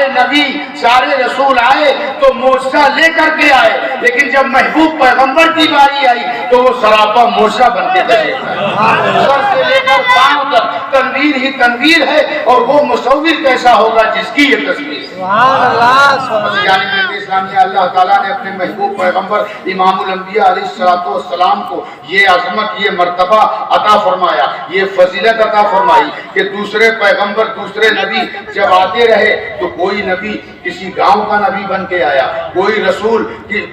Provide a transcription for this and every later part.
سارے نبی سارے رسول آئے تو معجزہ لے کر کے آئے، لیکن جب محبوب پیغمبر کی باری آئی تو وہ سراپا معجزہ بن کے چلے، سر سے لے کر پاؤں تک تنویر ہی تنویر ہے، اور وہ مصور کیسا ہوگا جس کی یہ تصویر۔ سبحان اللہ۔ جانب اسلامیہ اللہ تعالیٰ نے اپنے محبوب پیغمبر امام الانبیاء علیہ السلام کو یہ عظمت، یہ مرتبہ عطا فرمایا، یہ فضیلت عطا فرمائی کہ دوسرے پیغمبر دوسرے نبی جب آتے رہے تو کوئی نبی کسی گاؤں کا نبی بن کے آیا، کوئی رسول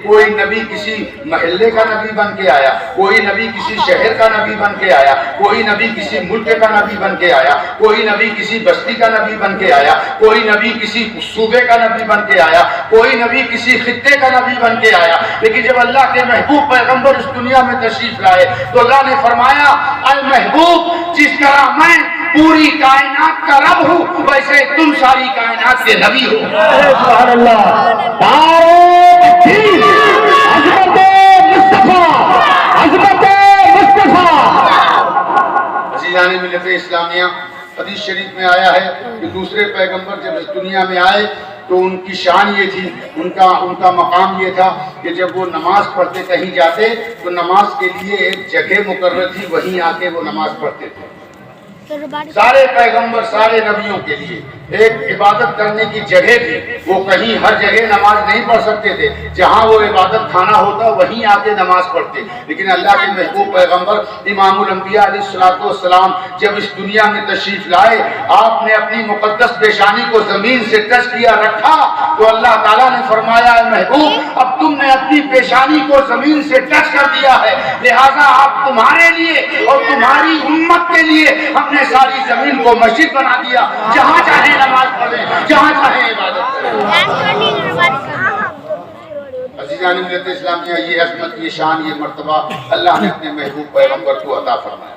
کوئی نبی کسی محلے کا نبی بن کے آیا، کوئی نبی کسی شہر کا نبی بن کے آیا، کوئی نبی کسی ملک کا نبی بن کے آیا، کوئی نبی کسی بستی کا نبی بن کے آیا، کوئی نبی کسی صوبے کا نبی بن کے آیا، کوئی نبی کسی خطے کا نبی بن کے آیا۔ لیکن جب اللہ کے محبوب پیغمبر اس دنیا میں تشریف لائے تو اللہ نے فرمایا اے محبوب، جس طرح میں پوری کائنات کا رب ہوں ویسے تم ساری کائنات کے نبی ہو۔ سبحان اللہ۔ عظمت مصطفیٰ، عظمت مصطفیٰ۔ عزیزان ملت اسلامیہ، حدیث شریف میں آیا ہے کہ دوسرے پیغمبر جب اس دنیا میں آئے تو ان کی شان یہ تھی، ان کا مقام یہ تھا کہ جب وہ نماز پڑھتے کہیں جاتے تو نماز کے لیے ایک جگہ مقرر تھی، وہیں آ کے وہ نماز پڑھتے تھے۔ سارے پیغمبر سارے نبیوں کے لیے ایک عبادت کرنے کی جگہ تھی، وہ کہیں ہر جگہ نماز نہیں پڑھ سکتے تھے، جہاں وہ عبادت خانہ ہوتا وہیں آ کے نماز پڑھتے۔ لیکن اللہ کے محبوب پیغمبر امام الانبیاء علیہ السلام جب اس دنیا میں تشریف لائے، آپ نے اپنی مقدس پیشانی کو زمین سے ٹچ کیا رکھا تو اللہ تعالیٰ نے فرمایا اے محبوب، اب تم نے اپنی پیشانی کو زمین سے ٹچ کر دیا ہے، لہٰذا آپ تمہارے لیے اور تمہاری امت کے لیے ہم نے ساری زمین کو مسجد بنا دیا، جہاں چاہے نماز پڑھیں، جہاں چاہے عبادت کریں۔ عزیزان ملت اسلامیہ، یہ عظمت، یہ شان، یہ مرتبہ اللہ نے اپنے محبوب پیغمبر کو عطا فرمایا۔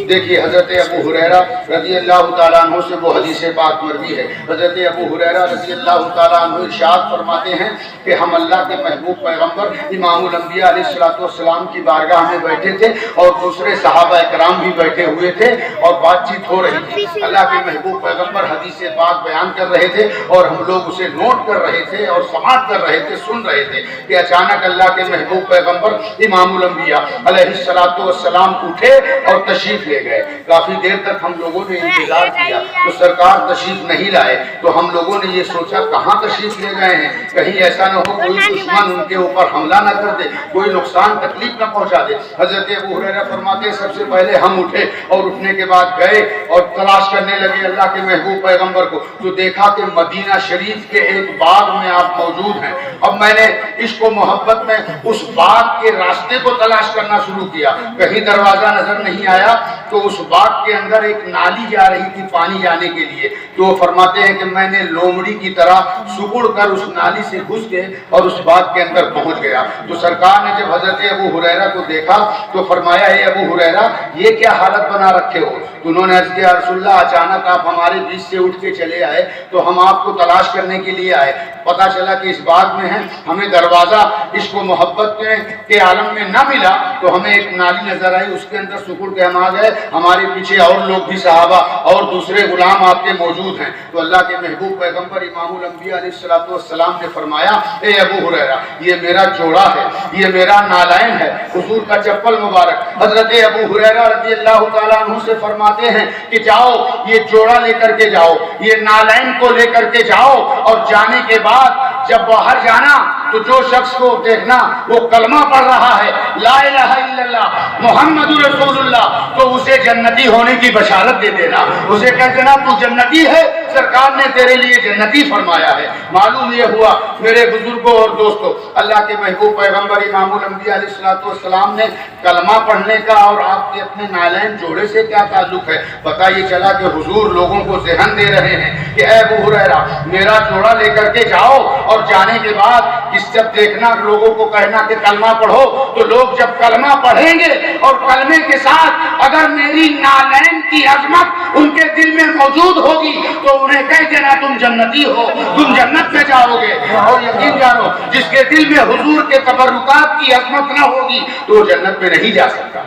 دیکھیے حضرت ابو ہریرہ رضی اللہ تعالیٰ عنہ سے وہ حدیث پاک مروی ہے، حضرت ابو ہریرہ رضی اللہ تعالیٰ عنہ ارشاد فرماتے ہیں کہ ہم اللہ کے محبوب پیغمبر امام الانبیاء علیہ السلام کی بارگاہ میں بیٹھے تھے اور دوسرے صحابہ اکرام بھی بیٹھے ہوئے تھے اور بات چیت ہو رہی تھی۔ اللہ کے محبوب پیغمبر حدیث پاک بیان کر رہے تھے اور ہم لوگ اسے نوٹ کر رہے تھے اور سماعت کر رہے تھے، سن رہے تھے کہ اچانک اللہ کے محبوب پیغمبر امام الانبیاء علیہ السلام اٹھے اور تشریف لے گئے۔ کافی دیر تک ہم لوگوں نے انتظار کیا تو سرکار تشریف نہیں لائے، تو ہم لوگوں نے یہ سوچا کہاں تشریف لے گئے ہیں، کہیں ایسا نہ ہو کوئی دشمن ان کے اوپر حملہ نہ کر دے، کوئی نقصان تکلیف نہ پہنچا دے۔ حضرت ابو ہریرہ فرماتے ہیں سب سے پہلے ہم اٹھے اور اٹھنے کے بعد گئے اور تلاش کرنے لگے اللہ کے محبوب پیغمبر کو، تو دیکھا کہ مدینہ شریف کے ایک باغ میں آپ موجود ہیں۔ اب میں نے عشق و محبت میں اس باغ کے راستے کو تلاش کرنا شروع کیا، کہیں دروازہ نظر نہیں آیا تو اس باغ کے اندر ایک نالی جا رہی تھی پانی جانے کے لیے، تو وہ فرماتے ہیں کہ میں نے لومڑی کی طرح سکڑ کر اس نالی سے گھس کے اور اس باغ کے اندر پہنچ گیا۔ تو سرکار نے جب حضرت ابو ہریرہ کو دیکھا تو فرمایا اے ابو ہریرہ یہ کیا حالت بنا رکھے ہو؟ تو انہوں نے عرض کیا رسول اللہ اچانک آپ ہمارے بیچ سے اٹھ کے چلے آئے تو ہم آپ کو تلاش کرنے کے لیے آئے، پتہ چلا کہ اس باغ میں ہیں، ہمیں دروازہ عشق و محبت کے عالم میں نہ ملا تو ہمیں ایک نالی نظر آئی، اس کے اندر سکڑ کے ہم آ گئے، ہمارے پیچھے اور لوگ بھی صحابہ اور دوسرے غلام آپ کے موجود ہیں۔ تو اللہ کے محبوب پیغمبر امام الانبیاء علیہ السلام نے فرمایا اے ابو ہریرہ یہ میرا جوڑا ہے، یہ میرا نالین ہے، حضور کا چپل مبارک۔ حضرت ابو ہریرہ رضی اللہ تعالیٰ عنہ سے فرماتے ہیں کہ جاؤ یہ جوڑا لے کر کے جاؤ، یہ نالین کو لے کر کے جاؤ، اور جانے کے بعد جب باہر جانا تو جو شخص کو دیکھنا وہ کلمہ پڑھ رہا ہے لا الہ الا اللہ محمد رسول اللہ، تو اسے جنتی ہونے کی بشارت دے دینا، اسے کہہ دینا تو جنتی ہے، سرکار نے تیرے لیے جنتی فرمایا ہے۔ معلوم یہ ہوا میرے بزرگوں اور دوستوں، اللہ کے محبوب پیغمبر امام الانبیاء علیہ السلام نے کلمہ پڑھنے کا اور آپ کے اپنے نالین جوڑے سے کیا تعلق ہے؟ پتہ یہ چلا کہ حضور لوگوں کو ذہن دے رہے ہیں کہ اے ابو ہریرہ میرا جوڑا لے کر کے جاؤ، اور جانے کے بعد کس جب دیکھنا لوگوں کو کہنا کہ کلمہ پڑھو، تو لوگ جب کلمہ پڑھیں گے اور کلمے کے ساتھ اگر میری نالین کی عظمت ان کے دل میں موجود ہوگی تو انہیں کہہ دینا تم جنتی ہو، تم جنت میں جاؤ گے۔ اور یقین جانو جس کے دل میں حضور کے تبرکات کی عظمت نہ ہوگی تو وہ جنت میں نہیں جا سکتا۔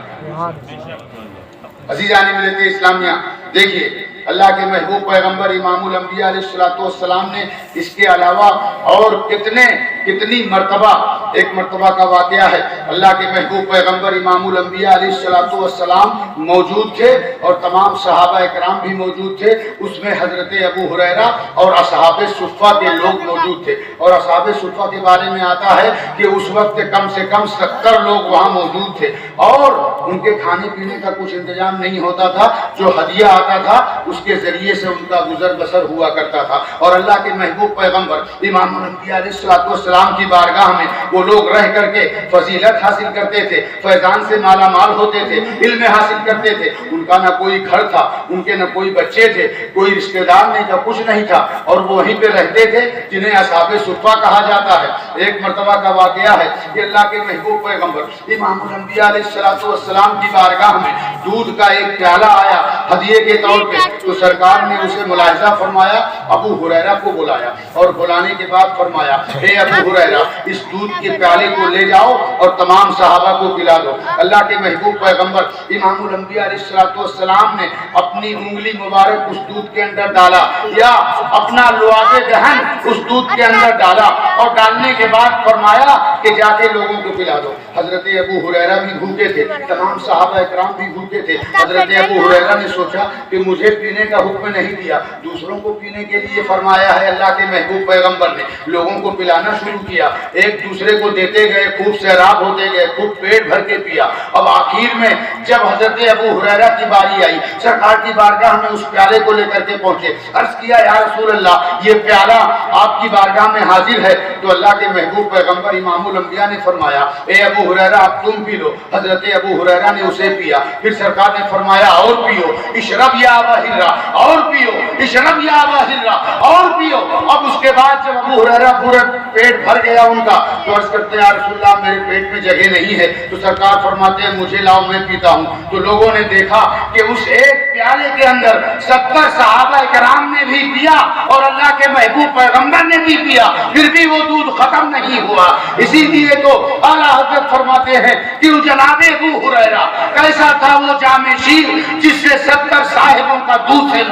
عزیزان ملت اسلامیہ، دیکھیے اللہ کے محبوب پیغمبر امام الانبیاء علیہ السلام نے اس کے علاوہ اور کتنی مرتبہ، ایک مرتبہ کا واقعہ ہے، اللہ کے محبوب پیغمبر امام الانبیاء علیہ السلام موجود تھے اور تمام صحابہ اکرام بھی موجود تھے، اس میں حضرت ابو ہریرہ اور اصحاب صفہ کے لوگ موجود تھے، اور اصحاب صفہ کے بارے میں آتا ہے کہ اس وقت کم سے کم 70 لوگ وہاں موجود تھے، اور ان کے کھانے پینے کا کچھ انتظام نہیں ہوتا تھا، جو ہدیہ آتا تھا اس کے ذریعے سے ان کا گزر بسر ہوا کرتا تھا، اور اللہ کے محبوب پیغمبر امام الانبیاء علیہ السلام کی بارگاہ میں وہ لوگ رہ کر کے فضیلت حاصل کرتے تھے، فیضان سے مالا مال ہوتے تھے، علم حاصل کرتے تھے، ان کا نہ کوئی گھر تھا، ان کے نہ کوئی بچے تھے، کوئی رشتہ دار نہیں تھا، کچھ نہیں تھا، اور وہ وہیں پہ رہتے تھے جنہیں اصحاب صفہ کہا جاتا ہے۔ ایک مرتبہ کا واقعہ ہے کہ اللہ کے محبوب پیغمبر امام الانبیاء علیہ السلام کی بارگاہ میں دودھ کا ایک پیالہ آیا ہدیے کے طور پہ، تو سرکار نے اسے ملاحظہ فرمایا، ابو ہریرہ کو بلایا اور بلانے کے بعد فرمایا، اے ابو ہریرہ اس دودھ کے پیالے کو لے جاؤ اور تمام صحابہ کو پلا دو۔ اللہ کے محبوب پیغمبر امام الانبیاء علیہ السلام نے اپنی انگلی مبارک اس دودھ کے اندر ڈالا، یا اپنا لعاب دہن اس دودھ کے اندر ڈالا، اور ڈالنے کے بعد فرمایا کہ جا کے لوگوں کو پلا دو۔ حضرت ابو ہریرہ بھی بھوکے تھے، تمام صحابہ اکرام بھی بھوکے تھے۔ حضرت ابو ہریرہ نے سوچا کہ مجھے پینے کا حکم نہیں دیا، دوسروں کو پینے کے لیے فرمایا ہے اللہ کے محبوب پیغمبر نے، لوگوں کو پلانا شروع کیا، ایک دوسرے کو دیتے گئے، خوب سیراب ہوتے گئے، خوب پیٹ بھر کے پیا۔ اب آخر میں جب حضرت ابو ہریرہ کی باری آئی، سرکار کی بارگاہ میں اس پیالے کو لے کر کے پہنچے، عرض کیا یا رسول اللہ یہ پیالہ آپ کی بارگاہ میں حاضر ہے، تو اللہ کے محبوب پیغمبر امام الانبیاء نے فرمایا اے ابو ہریرہ اب تم پی لو۔ حضرت ابو ہریرہ نے اسے پیا، پھر سرکار نے فرمایا اور پیو، اشرب یا ابا ہریرہ، اور پیو، اشرب یا ابا ہریرہ، اور پیو۔ اب اس کے بعد جب ابو ہریرہ پورا پیٹ بھر گیا ان کا، تو عرض کرتے ہیں یا رسول اللہ میرے پیٹ میں جگہ نہیں ہے، تو سرکار فرماتے ہیں مجھے لاؤ میں پیتا ہوں۔ تو لوگوں نے دیکھا کہ اس ایک پیالے کے اندر 70 صحابہ کرام نے بھی پیا اور اللہ کے محبوب پیغمبر نے بھی پیا، پھر بھی وہ دودھ ختم نہیں ہوا۔ اسی لیے تو اعلیٰ حضرت فرماتے ہیں کہ جناب ابو ہریرہ کیسا تھا وہ جامع شیر جس سے 70 صاحبوں کا دودھ ہے۔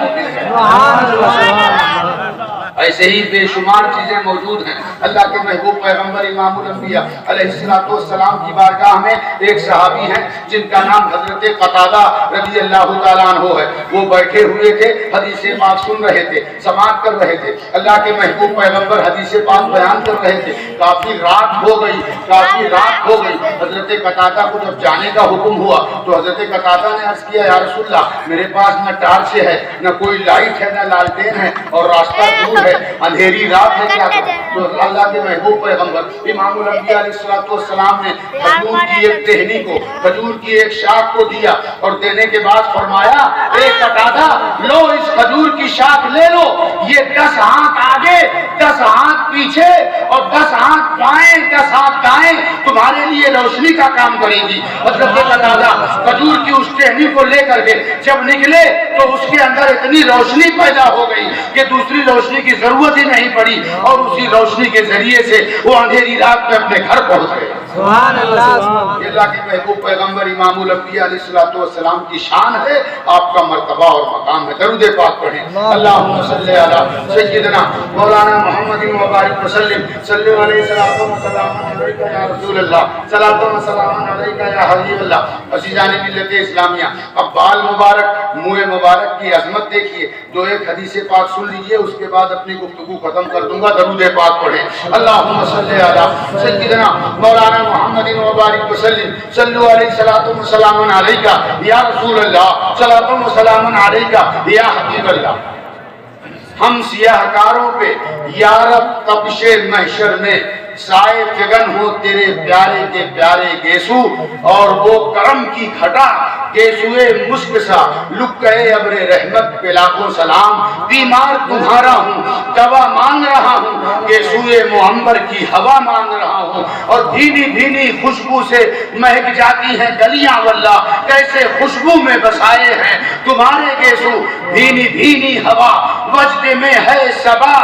ایسے ہی بے شمار چیزیں موجود ہیں۔ اللہ کے محبوب پیغمبر امام الانبیاء علیہ السلام کی بارگاہ میں ایک صحابی ہیں جن کا نام حضرت قتادہ رضی اللہ تعالیٰ عنہ ہے، وہ بیٹھے ہوئے تھے، حدیث پاک سن رہے تھے، سماعت کر رہے تھے، اللہ کے محبوب پیغمبر حدیث پاک بیان کر رہے تھے، کافی رات ہو گئی، حضرت قتادہ کو جب جانے کا حکم ہوا تو حضرت قتادہ نے عرض کیا یا رسول اللہ میرے پاس نہ ٹارچ ہے، نہ کوئی لائٹ ہے، نہ لالٹین ہے، اور راستہ دور ہے، اندھیری رات ہے، کیا کریں؟ تو اللہ کے محبوب پیغمبر امام الانبیاء علیہ السلام نے کھجور کی ایک ٹہنی کو، کھجور کی ایک شاخ کو دیا، اور دینے کے بعد فرمایا اے قتادہ لو اس کھجور کی شاخ لے لو، یہ 10 ہاتھ آگے 10 ہاتھ پیچھے اور 10 ہاتھ بائیں 10 ہاتھ دائیں تمہارے لیے روشنی کا کام کرے گی۔ حضرت قتادہ کھجور کی اس ٹہنی کو لے کر کے جب نکلے تو اس کے اندر اتنی روشنی پیدا ہو گئی کہ دوسری روشنی کی ضرورت ہی نہیں پڑی، اور اسی روشنی کے ذریعے سے وہ اندھیری رات میں اپنے گھر پہنچ گئے۔ سبحان اللہ۔ اللہ کے محبوب پیغمبر امام الانبیاء علیہ السلام کی شان ہے، آپ کا مرتبہ اور مقام ہے۔ درود پاک پڑھیں، اللہم صلی علی سیدنا مولانا محمد وبارک وسلم، صلی علیہ وسلم علیکہ یا رسول اللہ، صلاۃ و سلام علیکہ یا حبیب اللہ۔ عزیزان ملت اسلامیہ، اب بال مبارک، منہ مبارک کی عظمت دیکھیے، دو ایک حدیث پاک سن لیجئے، اس کے بعد اپنی گفتگو ختم کر دوں گا۔ درود پاک پڑھیں، اللہم صلی علی سیدنا مولانا محمد وبارک وسلم، صلو علیہ صلاۃ و سلام علیکہ یا رسول اللہ، صلاۃ و سلام علیکہ یا حبیب اللہ۔ ہم سیاہ کاروں پہ یا رب تپش محشر میں سائے فگن ہو تیرے پیارے کے پیارے گیسو، اور وہ کرم کی گھٹا گیسوئے مشک سا لکے ابر رحمت پہ لاکھوں سلام۔ بیمار تمہارا ہوں دوا مانگ رہا ہوں، گیسوئے معمر کی ہوا مانگ رہا ہوں، اور بھینی بھینی خوشبو سے مہک جاتی ہیں گلیاں، واللہ کیسے خوشبو میں بسائے ہیں تمہارے گیسو۔ بھینی بھینی ہوا وجد میں ہے صبا،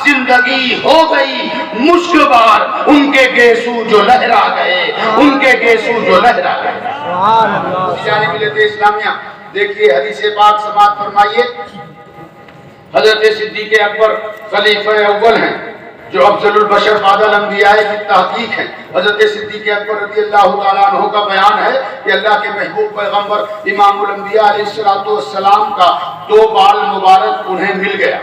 زندگی ہو گئی مشکبار، ان کے گیسو جو لہرا گئے، ان کے گیسو جو لہرا گئے۔ جانے ملت اسلامیہ دیکھیے حدیث پاک سماعت فرمائیے، حضرت صدیق اکبر خلیفہ اول ہیں جو افضل البشر بعد الانبیاء کی تحقیق ہیں۔ حضرت صدیق اکبر رضی اللہ تعالیٰ عنہ کا بیان ہے کہ اللہ کے محبوب پیغمبر امام الانبیاء علیہ السلام کا 2 بال مبارک انہیں مل گیا۔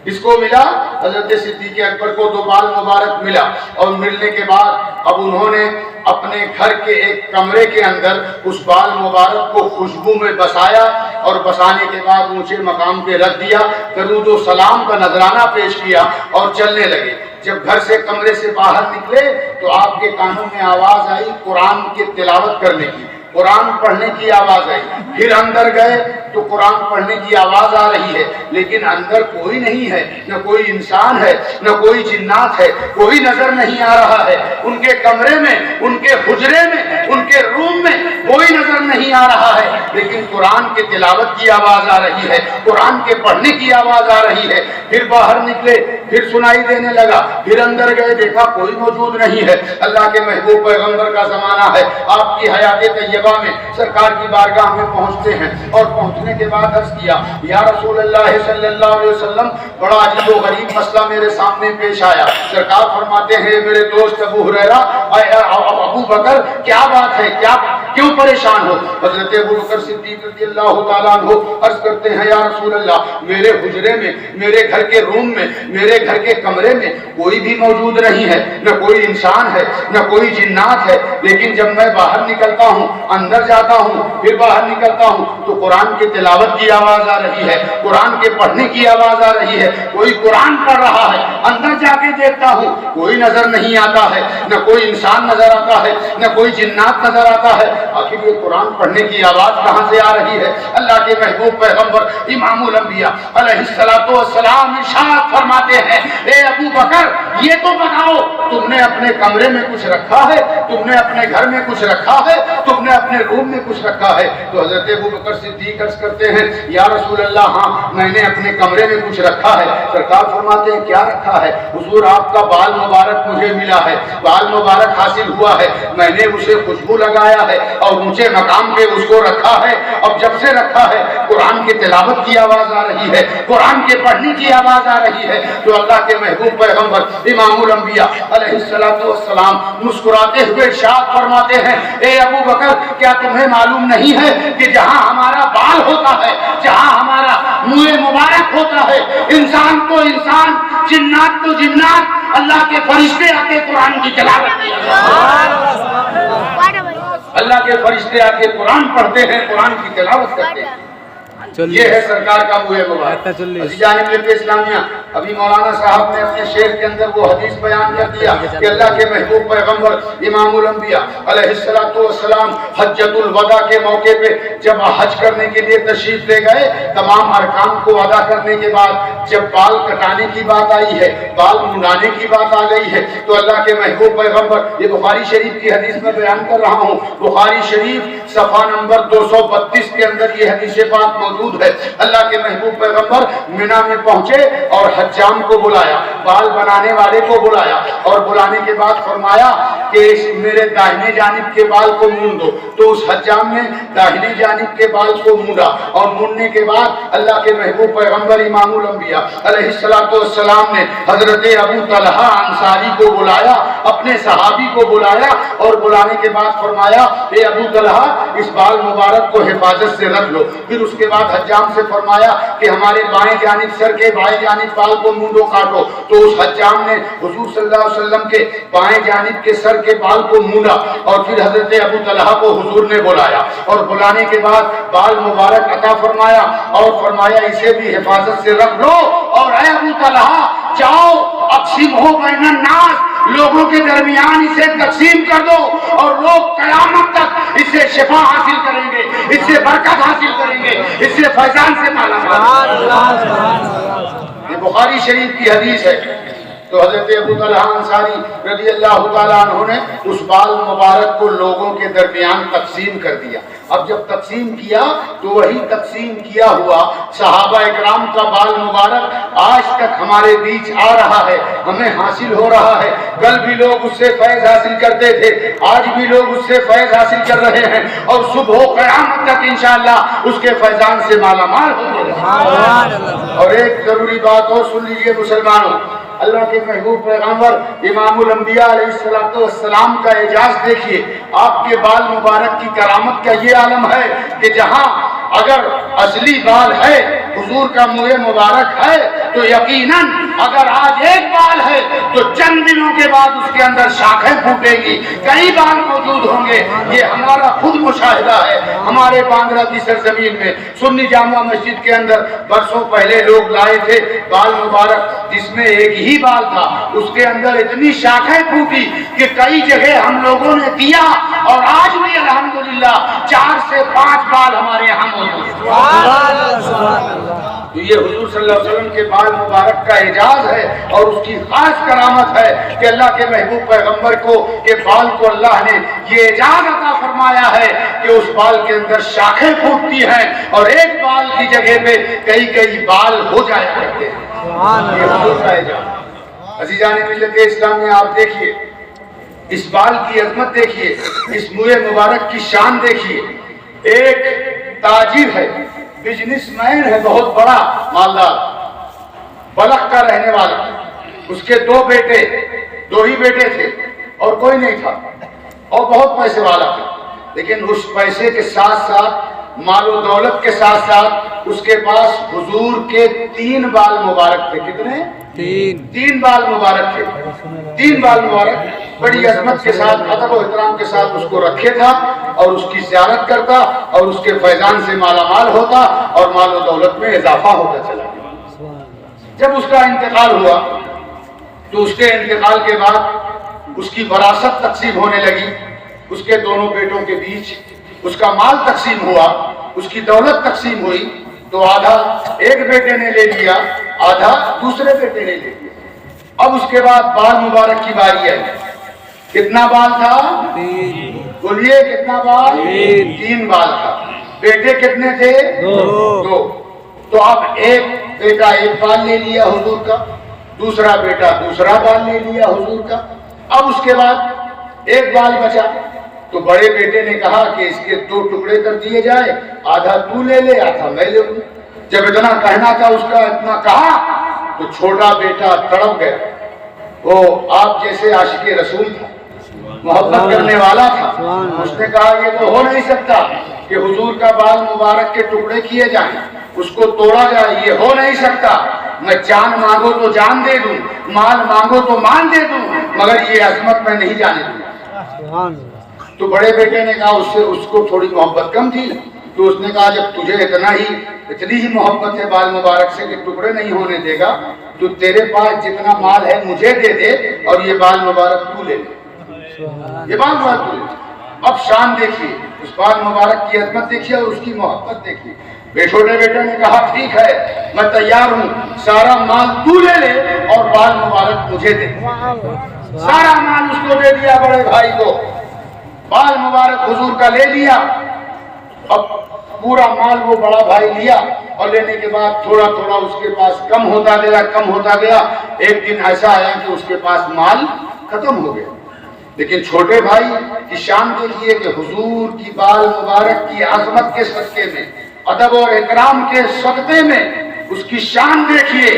اس کو ملا، حضرت صدیق اکبر کو 2 بال مبارک ملا، اور ملنے کے بعد اب انہوں نے اپنے گھر کے ایک کمرے کے اندر اس بال مبارک کو خوشبو میں بسایا، اور بسانے کے بعد اونچے مقام پہ رکھ دیا، درود و سلام کا نذرانہ پیش کیا اور چلنے لگے۔ جب گھر سے کمرے سے باہر نکلے تو آپ کے کانوں میں آواز آئی قرآن کی تلاوت کرنے کی، قرآن پڑھنے کی آواز آئی۔ پھر اندر گئے تو قرآن پڑھنے کی آواز آ رہی ہے، لیکن اندر کوئی نہیں ہے، نہ کوئی انسان ہے، نہ کوئی جنات ہے، کوئی نظر نہیں آ رہا ہے۔ ان کے کمرے میں، ان کے حجرے میں، ان کے روم میں کوئی نظر نہیں آ رہا ہے، لیکن قرآن کے تلاوت کی آواز آ رہی ہے، قرآن کے پڑھنے کی آواز آ رہی ہے۔ پھر باہر نکلے، پھر سنائی دینے لگا، پھر اندر گئے، دیکھا کوئی موجود نہیں ہے۔ اللہ کے محبوب پیغمبر کا زمانہ ہے، آپ کی حیات طیبہ میں سرکار کی بارگاہ میں پہنچتے ہیں، اور پہنچنے کے بعد عرض کیا یا رسول اللہ صلی اللہ علیہ وسلم، بڑا عجیب و غریب مسئلہ میرے سامنے پیش آیا۔ سرکار فرماتے ہیں میرے دوست ابو ہریرہ، ابو بکر کیا بات ہے، کیوں پریشان ہو؟ حضرت ابو بکر صدیق رضی اللہ تعالیٰ عنہ عرض کرتے ہیں یا رسول اللہ، میرے حجرے میں، میرے گھر کے روم میں، میرے گھر کے کمرے میں کوئی بھی موجود نہیں ہے، نہ کوئی انسان ہے، نہ کوئی جنات ہے، لیکن جب میں باہر نکلتا ہوں، اندر جاتا ہوں، پھر باہر نکلتا ہوں تو قرآن کی تلاوت کی آواز آ رہی ہے، قرآن کے پڑھنے کی آواز آ رہی ہے، کوئی قرآن پڑھ رہا ہے۔ اندر جا کے دیکھتا ہوں کوئی نظر نہیں آتا ہے، نہ کوئی انسان نظر آتا ہے، نہ کوئی جنات نظر آتا ہے۔ آخر یہ قرآن پڑھنے کی آواز کہاں سے آ رہی ہے؟ اللہ کے محبوب پیغمبر امام الانبیاء علیہ السلام ارشاد فرماتے ہیں اے ابو بکر، یہ تو بتاؤ تم نے اپنے کمرے میں کچھ رکھا ہے، تم نے اپنے گھر میں کچھ رکھا ہے، تم نے اپنے روم میں کچھ رکھا ہے؟ تو حضرت ابو بکر صدیق عرض کرتے ہیں یا رسول اللہ ہاں، میں نے اپنے کمرے میں کچھ رکھا ہے۔ سرکار فرماتے ہیں کیا رکھا ہے؟ حضور آپ کا بال مبارک مجھے ملا ہے، بال مبارک حاصل ہوا ہے، میں نے اسے خوشبو لگایا ہے اور اونچے مقام پہ اس کو رکھا ہے۔ اب جب سے رکھا ہے قرآن کی تلاوت کی آواز آ رہی ہے، قرآن کے پڑھنے کی آواز آ رہی ہے۔ تو اللہ کے محبوب پیغمبر امام الانبیاء علیہ السلام مسکراتے ہوئے ارشاد فرماتے ہیں اے ابو بکر، کیا تمہیں معلوم نہیں ہے کہ جہاں ہمارا بال ہوتا ہے، جہاں ہمارا منہ مبارک ہوتا ہے، انسان تو انسان، جنات تو جنات، اللہ کے فرشتے آ کے قرآن کی تلاوت کی اللہ کے فرشتے آ کے قرآن پڑھتے ہیں، قرآن کی تلاوت کرتے ہیں۔ یہ ہے سرکار کا منہ مبارک۔ عزیزان ملت اسلامیہ، ابھی مولانا صاحب نے اپنے شعر کے اندر وہ حدیث بیان کر دیا کہ اللہ کے محبوب پیغمبر امام الانبیاء علیہ السلام حجۃ الوداع کے موقع پہ جب حج کرنے کے لیے تشریف لے گئے، تمام ارکان کو ادا کرنے کے بعد جب بال کٹانے کی بات آئی ہے، بال منڈانے کی بات آ گئی ہے، تو اللہ کے محبوب پیغمبر، یہ بخاری شریف کی حدیث میں بیان کر رہا ہوں، بخاری شریف صفحہ نمبر 232 کے اندر یہ حدیث پاک موجود ہے۔ اللہ کے محبوب پیغمبر مینا میں پہنچے اور حجام کو بلایا، بال بنانے والے کو بلایا، اور بلانے کے بعد فرمایا کہ میرے داہنے جانب کے بال کو مون دو۔ تو اس حجام نے داہنے جانب کے بال کو مونڈا، اور موننے کے بعد اللہ کے محبوب پیغمبر امام الانبیاء علیہ السلام نے حضرت ابو طلحہ انصاری کو بلایا، اپنے صحابی کو بلایا، اور بلانے کے بعد فرمایا اے ابو طلحہ، اس بال مبارک کو حفاظت سے رکھ لو۔ پھر اس کے بعد حجام سے فرمایا کہ ہمارے بائیں جانب سر کے بائیں جانب بال کو مونڈو، کاٹو۔ تو اس حجام نے حضور صلی اللہ علیہ وسلم کے بائیں جانب کے سر کے بال کو مونڈا، اور پھر حضرت ابو طلحہ کو حضور نے بلایا، اور بلانے کے بعد بال مبارک عطا فرمایا، اور فرمایا اسے بھی حفاظت سے رکھ لو، اور اے ابو طلحہ جاؤ اقسمہ بین الناس، لوگوں کے درمیان اسے تقسیم کر دو، اور لوگ قیامت تک اس سے شفا حاصل کریں گے، اس سے برکت حاصل کریں گے، اس سے فیضان سے مالا مال۔ یہ بخاری شریف کی حدیث ہے۔ تو حضرت ابو طلحہ انصاری رضی اللہ تعالیٰ عنہ نے اس بال مبارک کو لوگوں کے درمیان تقسیم کر دیا۔ اب جب تقسیم کیا تو وہی تقسیم کیا ہوا صحابہ اکرام کا بال مبارک آج تک ہمارے بیچ آ رہا ہے، ہمیں حاصل ہو رہا ہے۔ کل بھی لوگ اس سے فیض حاصل کرتے تھے، آج بھی لوگ اس سے فیض حاصل کر رہے ہیں، اور صبح و قیامت تک انشاءاللہ اس کے فیضان سے مالا مال ہوں گے۔ اور ایک ضروری بات اور سن لیجئے مسلمانوں، اللہ کے محبوب پیغمبر امام الانبیاء علیہ السلام کا اعجاز دیکھیے۔ آپ کے بال مبارک کی کرامت کا یہ عالم ہے کہ جہاں اگر اصلی بال ہے، حضور کا منہ مبارک ہے، تو یقیناً اگر آج ایک بال ہے تو چند دنوں کے بعد اس کے اندر شاخیں پھوٹے گی، کئی بال موجود ہوں گے۔ یہ ہمارا خود مشاہدہ ہے۔ ہمارے باندرا کی سرزمین میں سنی جامع مسجد کے اندر برسوں پہلے لوگ لائے تھے بال مبارک، جس میں ایک ہی بال تھا، اس کے اندر اتنی شاخیں پھوٹی کہ کئی جگہ ہم لوگوں نے دیا، اور آج بھی الحمدللہ 4 سے 5 بال ہمارے یہاں موجود ہیں۔ تو یہ حضور صلی اللہ علیہ وسلم کے بال مبارک کا اعجاز ہے، اور اس کی خاص کرامت ہے کہ اللہ کے محبوب پیغمبر کو کے بال کو اللہ نے یہ اعجاز عطا فرمایا ہے کہ اس بال کے اندر شاخیں پھوٹتی ہیں، اور ایک بال کی جگہ پہ کئی بال ہو جایا کرتے ہیں۔ یہ حضور کا اعجاز۔ عزیزان ملت اسلام میں آپ دیکھیے، اس بال کی عظمت دیکھیے، اس منہ مبارک کی شان دیکھیے۔ ایک تاجر ہے، بزنس مین ہے، بہت بڑا مالدار، بلخ کا رہنے والا۔ اس کے 2 ہی بیٹے تھے اور کوئی نہیں تھا، اور بہت پیسے والا تھا، لیکن اس پیسے کے ساتھ ساتھ، مال و دولت کے ساتھ ساتھ، اس کے پاس حضور کے 3 بال مبارک تھے۔ کتنے؟ 3 بال مبارک تھے۔ 3 بال مبارک بڑی عظمت کے ساتھ، ادب و احترام کے ساتھ اس کو رکھے تھا، اور اس کی زیارت کرتا، اور اس کے فیضان سے مالا مال ہوتا، اور مال و دولت میں اضافہ ہوتا چلا گیا۔ جب اس کا انتقال ہوا تو اس کے انتقال کے بعد اس کی وراثت تقسیم ہونے لگی، اس کے دونوں بیٹوں کے بیچ اس کا مال تقسیم ہوا، اس کی دولت تقسیم ہوئی، تو آدھا ایک بیٹے نے لے لیا، آدھا دوسرے بیٹے نے لے لیا۔ اب اس کے بعد بال مبارک کی باری آئی۔ کتنا بال تھا؟ 3۔ بولیے کتنا بال؟ 3 بال تھا۔ بیٹے کتنے تھے؟ 2۔ تو اب ایک بیٹا ایک بال لے لیا حضور کا، دوسرا بیٹا دوسرا بال لے لیا حضور کا۔ اب اس کے بعد ایک بال بچا، تو بڑے بیٹے نے کہا کہ اس کے 2 ٹکڑے کر دیے جائے، آدھا تو لے لے، آدھا میں لے لوں۔ جب اتنا کہنا تھا اس کا، اتنا کہا، تو چھوٹا بیٹا تڑپ گیا۔ وہ آپ جیسے عاشق رسول تھا، محبت کرنے والا تھا۔ اس نے کہا یہ تو ہو نہیں سکتا کہ حضور کا بال مبارک کے ٹکڑے کیے جائیں، اس کو توڑا جائے، یہ ہو نہیں سکتا۔ میں جان مانگو تو جان دے دوں، مال مانگو تو مال دے دوں، مگر یہ عظمت میں نہیں جانے دوں۔ تو بڑے بیٹے نے کہا، اس کو تھوڑی محبت کم تھی، تو اس نے کہا جب تجھے اتنی ہی محبت ہے بال مبارک سے کہ ٹکڑے نہیں ہونے دے گا، تو تیرے پاس جتنا مال ہے مجھے دے دے، اور یہ بال مبارک تو لے لے، یہ بال مبارک تو لے لے۔ اب شان دیکھیے، اس بال مبارک کی عظمت دیکھیے اور اس کی محبت دیکھیے۔ چھوٹے بیٹے نے کہا ٹھیک ہے، میں تیار ہوں، سارا مال تو لے لے اور بال مبارک مجھے دے۔ سارا مال اس کو دے دیا، بڑے بھائی کو۔ بال مبارک حضور کا لے لیا۔ اب پورا مال وہ بڑا بھائی لیا، اور لینے کے بعد تھوڑا تھوڑا اس کے پاس کم ہوتا گیا۔ ایک دن ایسا آیا کہ اس کے پاس مال ختم ہو گیا۔ لیکن چھوٹے بھائی کی شان دیکھیے کہ حضور کی بال مبارک کی عظمت کے صدقے میں، ادب اور احترام کے صدقے میں اس کی شان دیکھیے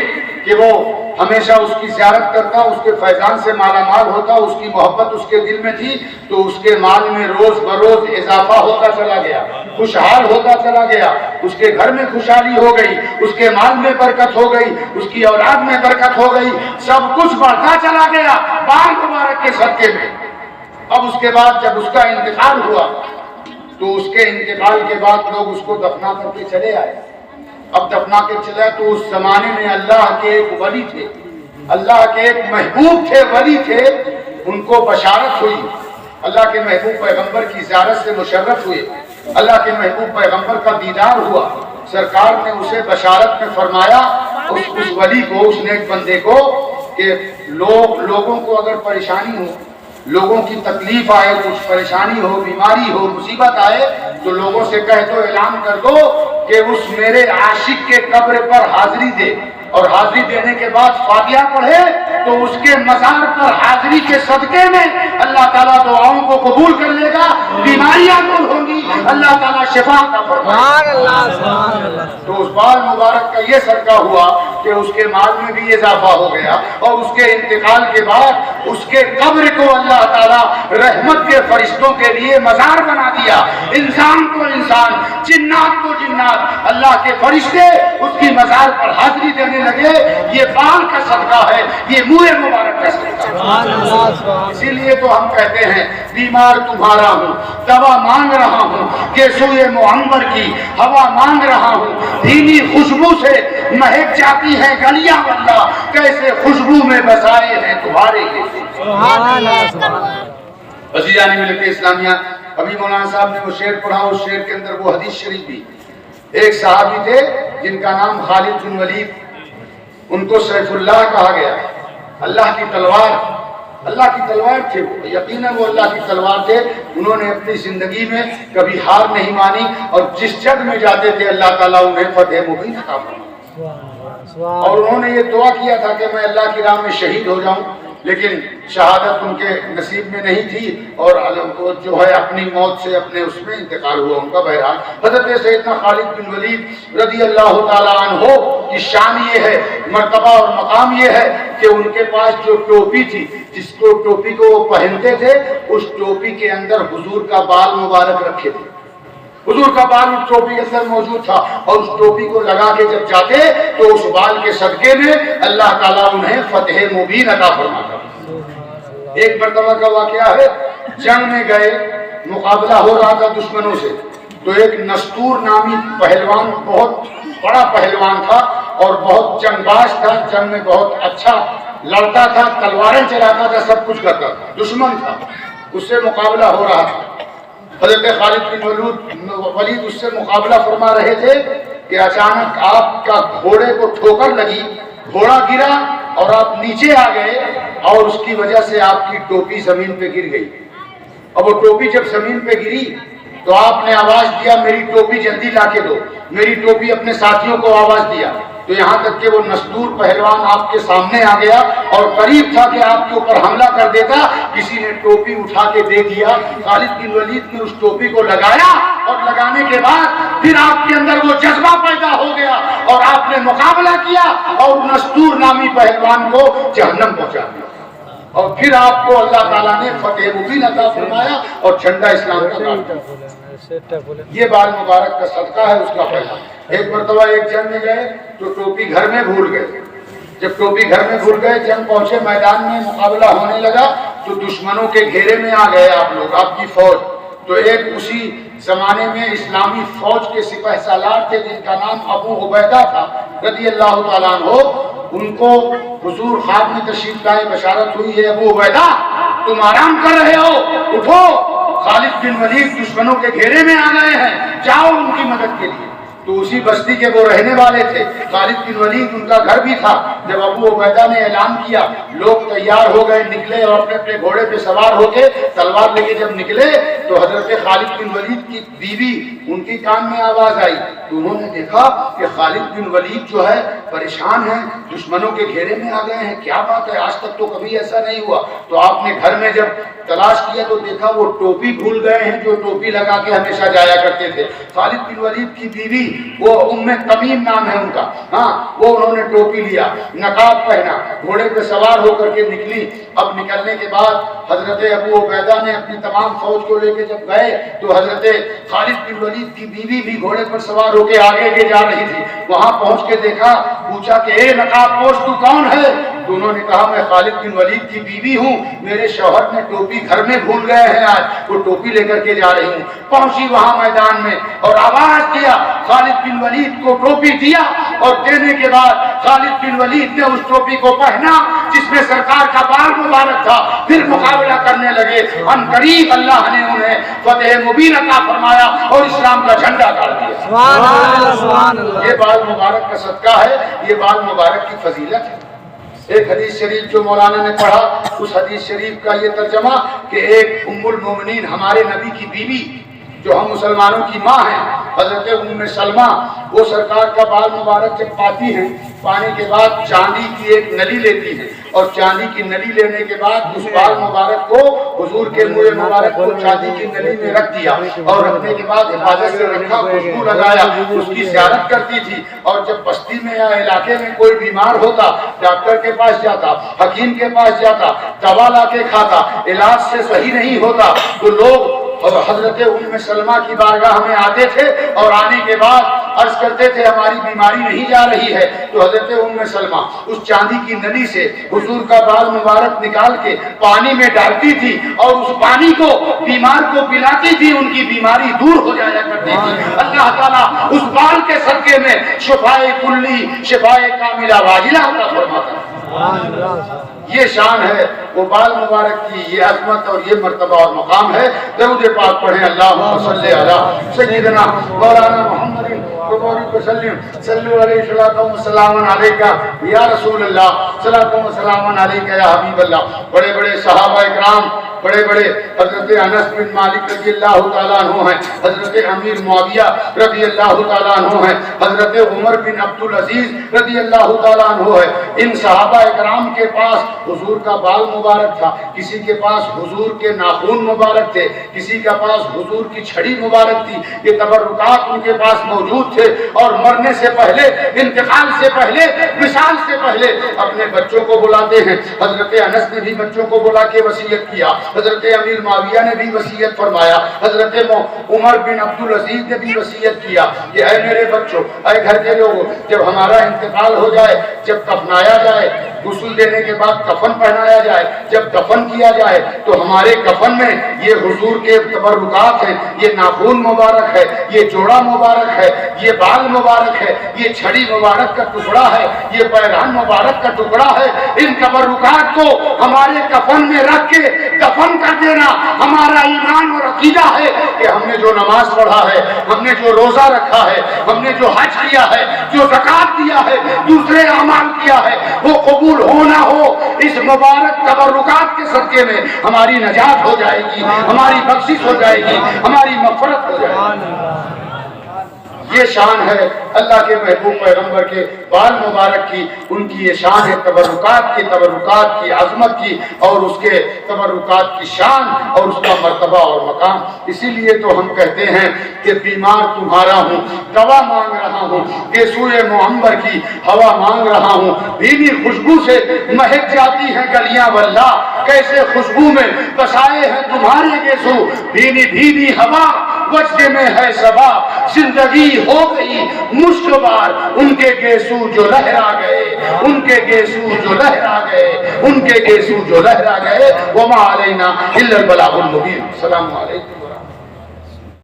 کہ وہ ہمیشہ اس کی زیارت کرتا، اس کے فیضان سے مالا مال ہوتا، اس کی محبت اس کے دل میں تھی، تو اس کے مال میں روز بروز اضافہ ہوتا چلا گیا، خوشحال ہوتا چلا گیا، اس کے گھر میں خوشحالی ہو گئی، اس کے مال میں برکت ہو گئی، اس کی اولاد میں برکت ہو گئی، سب کچھ بڑھتا چلا گیا بال مبارک کے صدقے میں۔ اب اس کے بعد جب اس کا انتقال ہوا، تو اس کے انتقال کے بعد لوگ اس کو دفنا کر کے چلے آئے۔ اب دفنا کے چلے تو اس زمانے میں اللہ کے ایک ولی تھے، اللہ کے ایک محبوب تھے، ولی تھے، ان کو بشارت ہوئی، اللہ کے محبوب پیغمبر کی زیارت سے مشرف ہوئے، اللہ کے محبوب پیغمبر کا دیدار ہوا۔ سرکار نے اسے بشارت میں فرمایا، اس ولی کو، اس نیک بندے کو، کہ لوگوں کو اگر پریشانی ہو لوگوں کی تکلیف آئے، کچھ پریشانی ہو، بیماری ہو، مصیبت آئے تو لوگوں سے کہہ دو، اعلان کر دو کہ اس میرے عاشق کے قبر پر حاضری دے، اور حاضری دینے کے بعد فاتحہ پڑھے تو اس کے مزار پر حاضری کے صدقے میں اللہ تعالیٰ دعاؤں کو قبول کر لے گا، بیماریاں دور ہوں گی، اللہ تعالیٰ شفا عطا فرمائے گا۔ تو اس بال مبارک کا یہ صدقہ ہوا کہ اس کے مال میں بھی اضافہ ہو گیا، اور اس کے انتقال کے بعد اس کے قبر کو اللہ تعالیٰ رحمت کے فرشتوں کے لیے مزار بنا دیا، انسان کو انسان، جنات کو جنات، اللہ کے فرشتے اس کی مزار پر حاضری دینے لگے۔ یہ بال کا صدقہ ہے، یہ منہ مبارک کا صدقہ ہے۔ اسی لیے تو ہم کہتے ہیں بیمار تمہارا ہوں، دوا مانگ رہا ہوں کہ سوئے معمر کی ہوا مانگ رہا ہوں، دھیمی خوشبو سے مہک جاتی ہیں گلیاں، واللہ کیسے خوشبو میں بسائے ہیں تمہارے عزیزان ملت اسلامیہ۔ ابھی مولانا صاحب نے وہ شعر پڑھا، اس شعر کے اندر وہ حدیث شریف بھی۔ ایک صحابی تھے جن کا نام خالد بن ولید، ان کو سیف اللہ کہا گیا، اللہ کی تلوار تھے وہ، یقیناً وہ اللہ کی تلوار تھے۔ انہوں نے اپنی زندگی میں کبھی ہار نہیں مانی، اور جس جنگ میں جاتے تھے اللہ تعالیٰ انہیں فتح مبین عطا فرمایا، اور انہوں نے یہ دعا کیا تھا کہ میں اللہ کی راہ میں شہید ہو جاؤں، لیکن شہادت ان کے نصیب میں نہیں تھی، اور جو ہے اپنی موت سے اپنے اس میں انتقال ہوا ان کا۔ بہرحال حضرت سیدنا خالد بن ولید رضی اللہ تعالیٰ عنہ کی شان یہ ہے، مرتبہ اور مقام یہ ہے کہ ان کے پاس جو ٹوپی تھی، جس کو ٹوپی کو وہ پہنتے تھے، اس ٹوپی کے اندر حضور کا بال مبارک رکھے تھے، حضور کا بال اس ٹوپی کے اندر موجود تھا، اور اس ٹوپی کو لگا کے جب جاتے تو اس بال کے صدقے میں اللہ تعالیٰ انہیں فتح مبین عطا فرماتا۔ ایک مرتبہ کا واقعہ ہے، جنگ میں گئے، مقابلہ ہو رہا تھا دشمنوں سے، تو ایک نستور نامی پہلوان، بہت بڑا پہلوان تھا اور بہت جنگ باز تھا، جنگ میں بہت اچھا لڑتا تھا، تلواریں چلاتا تھا، سب کچھ کرتا تھا، دشمن تھا، اس سے مقابلہ ہو رہا تھا۔ حضرت خالد بن ولید اس سے مقابلہ فرما رہے تھے کہ اچانک آپ کا گھوڑے کو ٹھوکر لگی، گھوڑا گرا اور آپ نیچے آ گئے، اور اس کی وجہ سے آپ کی ٹوپی زمین پہ گر گئی۔ اب وہ ٹوپی جب زمین پہ گری تو آپ نے آواز دیا میری ٹوپی جلدی لا کے دو، میری ٹوپی، اپنے ساتھیوں کو آواز دیا، تو یہاں تک کہ وہ نستور پہلوان آپ کے سامنے آ گیا اور قریب تھا کہ آپ کے اوپر حملہ کر دیتا، کسی نے ٹوپی اٹھا کے دے دیا۔ خالد بن ولید نے اس ٹوپی کو لگایا، اور لگانے کے بعد پھر آپ کے اندر وہ جذبہ پیدا ہو گیا، اور آپ نے مقابلہ کیا اور نستور نامی پہلوان کو جہنم پہنچا دیا، اور پھر آپ کو اللہ تعالیٰ نے فتح مبین عطا فرمایا اور جھنڈا اسلام کا گاڑ دیا۔ یہ بال مبارک کا صدقہ ہے اس کا پہلا۔ ایک مرتبہ ایک جنگ میں گئے تو ٹوپی گھر میں بھول گئے، جب ٹوپی گھر میں بھول گئے، جنگ پہنچے، میدان میں مقابلہ ہونے لگا تو دشمنوں کے گھیرے میں آ گئے آپ لوگ، آپ کی فوج۔ تو ایک اسی زمانے میں اسلامی فوج کے سپہ سالار تھے جن کا نام ابو عبیدہ تھا رضی اللہ تعالیٰ عنہ، ان کو حضور خواب میں تشریف لائے، بشارت ہوئی ہے ابو عبیدہ تم آرام کر رہے ہو، اٹھو، خالد بن ولید دشمنوں کے گھیرے میں آ گئے ہیں، جاؤ ان کی مدد کے لیے۔ تو اسی بستی کے وہ رہنے والے تھے، خالد بن ولید ان کا گھر بھی تھا۔ جب ابو عبیدہ نے اعلان کیا، لوگ تیار ہو گئے، نکلے، اور اپنے اپنے گھوڑے پہ سوار ہو کے تلوار لے کے جب نکلے تو حضرت خالد بن ولید کی بیوی، ان کی کان میں آواز آئی، تو انہوں نے دیکھا کہ خالد بن ولید جو ہے پریشان ہیں، دشمنوں کے گھیرے میں آ گئے ہیں، کیا بات ہے، آج تک تو کبھی ایسا نہیں ہوا۔ تو آپ نے گھر میں جب تلاش کیا تو دیکھا وہ ٹوپی بھول گئے ہیں جو ٹوپی لگا کے ہمیشہ جایا کرتے تھے۔ خالد بن ولید کی بیوی، وہ تمیم نام ہے ان کا، ہاں، وہ انہوں نے ٹوپی لیا، نقاب پہنا، گھوڑے پہ سوار ہو کر کے نکلی۔ اب نکلنے کے بعد حضرت ابو عبیدہ نے اپنی تمام فوج کو لے کے جب گئے تو حضرت خالد بن ولید کی بیوی بھی گھوڑے پر سوار ہو کے آگے جا رہی تھی۔ وہاں پہنچ کے دیکھا، پوچھا کہ اے نقاب پوش تو کون ہے؟ تو انہوں نے کہا میں خالد بن ولید کی بیوی ہوں، میرے شوہر نے ٹوپی گھر میں بھول گئے ہیں، آج وہ ٹوپی لے کر کے جا رہی ہوں۔ پہنچی وہاں میدان میں اور آواز دیا، خالد بن ولید کو ٹوپی دیا، اور دینے کے بعد خالد بن ولید نے اس ٹوپی کو پہنا جس میں سرکار کا بال مبارک تھا، پھر مقابلہ کرنے لگے۔ ان قریب اللہ نے انہیں فتح مبین عطا فرمایا اور اسلام کا جھنڈا گاڑ دیا۔ سبحان اللہ، سبحان اللہ۔ یہ بال مبارک کا صدقہ ہے، یہ بال مبارک کی فضیلت ہے۔ ایک حدیث شریف جو مولانا نے پڑھا، اس حدیث شریف کا یہ ترجمہ کہ ایک ام المومنین ہمارے نبی کی بیوی جو ہم مسلمانوں کی ماں ہیں، حضرت ام سلمہ، وہ سرکار کا بال مبارک جب پاتی ہیں، پانے کے بعد چاندی کی ایک نلی لیتی ہیں، اور چاندی کی نلی لینے کے بعد اس بال مبارک کو حضور کے منہ مبارک کو چاندی کی نلی میں رکھ دیا، اور رکھنے کے بعد حفاظت سے رکھا، خوشبو لگایا، اس کی زیارت کرتی تھی، اور جب بستی میں یا علاقے میں کوئی بیمار ہوتا، ڈاکٹر کے پاس جاتا، حکیم کے پاس جاتا، دوا لا کے کھاتا، علاج سے صحیح نہیں ہوتا تو لوگ اور حضرت ام سلمہ کی بارگاہ میں آتے تھے، اور آنے کے بعد عرض کرتے تھے ہماری بیماری نہیں جا رہی ہے، تو حضرت ام سلمہ اس چاندی کی نلی سے حضور کا بال مبارک نکال کے پانی میں ڈالتی تھی، اور اس پانی کو بیمار کو پلاتی تھی، ان کی بیماری دور ہو جایا کرتی تھی۔ اللہ تعالیٰ اس بال کے صدقے میں شفائے کلی، شفائے کاملہ واجلہ عطا فرماتا ہے۔ یہ شان ہے وہ بال مبارک کی، یہ عظمت اور یہ مرتبہ اور مقام ہے۔ درود پاک پڑھیں، اللہم صلی علی سیدنا مولانا محمد وبارک وسلم، صلو علیہ الصلوۃ والسلام علیکہ یا رسول اللہ، صلاۃ و سلام علیکہ یا حبیب اللہ۔ بڑے بڑے صحابہ اکرام، بڑے بڑے حضرت انس بن مالک رضی اللہ تعالیٰ عنہ ہیں، حضرت امیر معاویہ رضی اللہ تعالیٰ عنہ ہیں، حضرت عمر بن عبد العزیز رضی اللہ تعالیٰ عنہ ہے۔ ان صحابہ اکرام کے پاس حضور کا بال مبارک تھا، کسی کے پاس حضور کے ناخون مبارک تھے، کسی کے پاس حضور کی چھڑی مبارک تھی۔ یہ تبرکات ان کے پاس موجود تھے، اور مرنے سے پہلے، انتقال سے پہلے، وصال سے پہلے اپنے بچوں کو بلاتے ہیں۔ حضرت انس نے بھی بچوں کو بلا کے وصیت کیا، حضرت امیر معاویہ نے بھی وصیت فرمایا، حضرت عمر بن عبد العزیز نے بھی وصیت کیا کہ اے میرے بچوں، اے گھر کے لوگوں، جب ہمارا انتقال ہو جائے، جب دفنایا جائے، غسل دینے کے بعد کفن پہنایا جائے، جب دفن کیا جائے تو ہمارے کفن میں یہ حضور کے تبرکات ہیں، یہ ناخون مبارک ہے، یہ جوڑا مبارک ہے، یہ بال مبارک ہے، یہ چھڑی مبارک کا ٹکڑا ہے، یہ پیران مبارک کا ٹکڑا ہے۔ ان تبرکات کو ہمارے کفن میں رکھ کے دفن کر دینا ہمارا ایمان اور عقیدہ ہے کہ ہم نے جو نماز پڑھا ہے، ہم نے جو روزہ رکھا ہے، ہم نے جو حج کیا ہے، جو زکات دیا ہے، دوسرے اعمال کیا ہے، وہ قبول ہو نہ ہو، اس مبارک تبرکات کے صدقے میں ہماری نجات ہو جائے گی، ہماری بخشش ہو جائے گی، ہماری مغفرت ہو جائے گی۔ یہ شان ہے اللہ کے محبوب پیغمبر کے بال مبارک کی، ان کی یہ شان ہے تبرکات کی عظمت کی، اور اس کے تبرکات کی شان اور اس کا مرتبہ اور مقام۔ اسی لیے تو ہم کہتے ہیں کہ بیمار تمہارا ہوں، دوا مانگ رہا ہوں، گیسوئے معمر کی ہوا مانگ رہا ہوں، بھینی خوشبو سے مہک جاتی ہیں گلیاں، واللہ کیسے خوشبو میں بسائے ہیں تمہارے گیسو، بھینی بھینی ہوا وجد میں ہے صبا، زندگی ہو گئی مشکبار، ان کے گیسو جو لہرا گئے، ان کے گیسو جو لہرا گئے، ان کے گیسو جو لہرا گئے، وما علینا الا البلاغ المبین۔ السلام علیکم۔